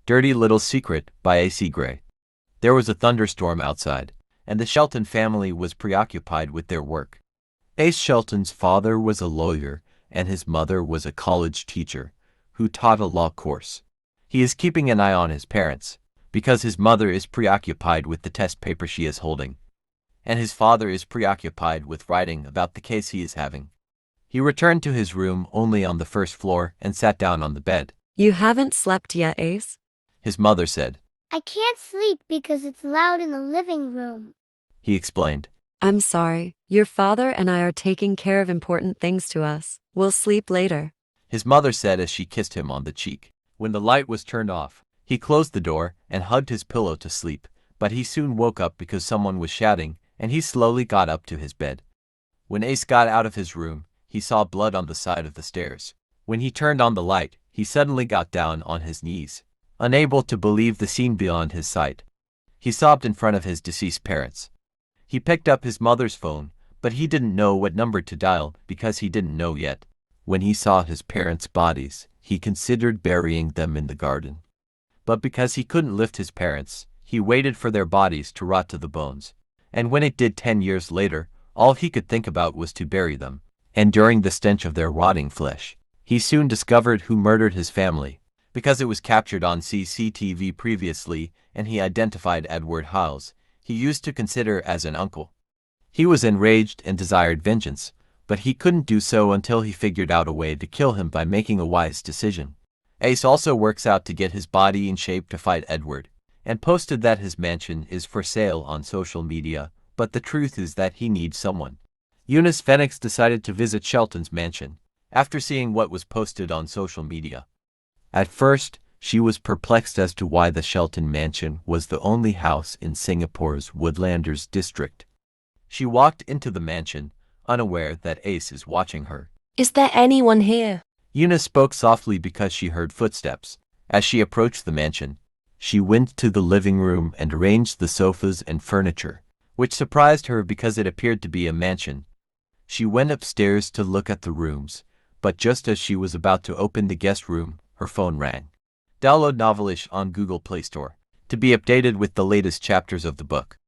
Dirty Little Secret by A.C. Gray. There was a thunderstorm outside, and the Shelton family was preoccupied with their work. Ace Shelton's father was a lawyer, and his mother was a college teacher who taught a law course. He is keeping an eye on his parents, because his mother is preoccupied with the test paper she is holding, and his father is preoccupied with writing about the case he is having. He returned to his room only on the first floor and sat down on the bed. You haven't slept yet, Ace? His mother said. I can't sleep because it's loud in the living room. He explained. I'm sorry. Your father and I are taking care of important things to us. We'll sleep later. His mother said as she kissed him on the cheek. When the light was turned off, he closed the door and hugged his pillow to sleep, but he soon woke up because someone was shouting, and he slowly got up to his bed. When Ace got out of his room, he saw blood on the side of the stairs. When he turned on the light, he suddenly got down on his knees, unable to believe the scene beyond his sight. He sobbed in front of his deceased parents. He picked up his mother's phone, but he didn't know what number to dial because he didn't know yet. When he saw his parents' bodies, he considered burying them in the garden. But because he couldn't lift his parents, he waited for their bodies to rot to the bones. And when it did 10 years later, all he could think about was to bury them. And during the stench of their rotting flesh, he soon discovered who murdered his family, because it was captured on CCTV previously, and he identified Edward Hiles, he used to consider as an uncle. He was enraged and desired vengeance, but he couldn't do so until he figured out a way to kill him by making a wise decision. Ace also works out to get his body in shape to fight Edward, and posted that his mansion is for sale on social media, but the truth is that he needs someone. Eunice Phoenix decided to visit Shelton's mansion, after seeing what was posted on social media. At first, she was perplexed as to why the Shelton mansion was the only house in Singapore's Woodlanders district. She walked into the mansion, unaware that Ace is watching her. Is there anyone here? Eunice spoke softly because she heard footsteps. As she approached the mansion, she went to the living room and arranged the sofas and furniture, which surprised her because it appeared to be a mansion. She went upstairs to look at the rooms, but just as she was about to open the guest room, her phone rang. Download Novelish on Google Play Store to be updated with the latest chapters of the book.